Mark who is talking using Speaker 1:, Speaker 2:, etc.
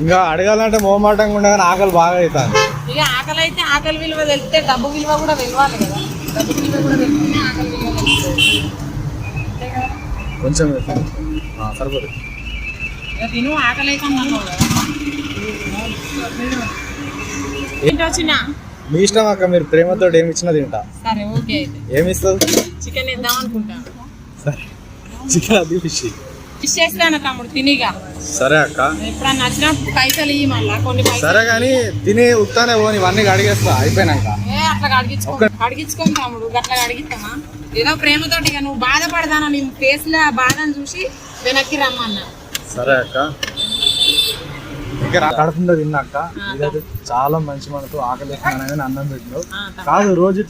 Speaker 1: ఇంకా అడగాలంటే మొహమాటంగా ఉండగానే ఆకలి బాగా అవుతుంది.
Speaker 2: ఇక ఆకలి అయితే ఆకలి విలువ తెలిస్తే డబ్బు విలువ కూడా తెలియాలి కదా. డబ్బు విలువ కూడా తెలిస్తేనే ఆకలి విలువ తెలుస్తుంది.
Speaker 1: కొంచెం సరిపోతుంది.
Speaker 2: ఇక తిను ఆకలి అయితే అన్నావు కదా. ఏంటి వచ్చినా
Speaker 1: మీ ఇష్టం అక్క, మీరు ప్రేమతో ఏమి ఇచ్చినా తింటా.
Speaker 2: సరే ఓకే. అయితే
Speaker 1: ఏమి ఇస్తుంది?
Speaker 2: చికెన్ ఇద్దాం అనుకుంటాను.
Speaker 1: సరే చికెన్ అది ఫిష్
Speaker 2: ఫిష్ చేస్తాను తమ్ముడు తినిగా.
Speaker 1: సరే అక్క,
Speaker 2: ఎప్పుడన్నా నచ్చిన పైసలు ఇవ్వి మళ్ళా కొన్ని పైసలు.
Speaker 1: సరే కానీ తిని ఉత్తానే పోని ఇవన్నీ అడిగేస్తా అయిపోయినాక.
Speaker 2: అట్లా అడిగించుకోండి తమ్ముడు, అట్లా అడిగిస్తామా? ఏదో ప్రేమతోటి ఇక నువ్వు బాధపడదానా నీ ఫేస్ లో బాధను చూసి వెనక్కి రమ్మన్నా.
Speaker 1: సరే అక్క, ఇంకా కడుపుందో తిన్నాక చాలా మంచి మనకు ఆకలి అన్నం పెట్టినావు కాదు రోజు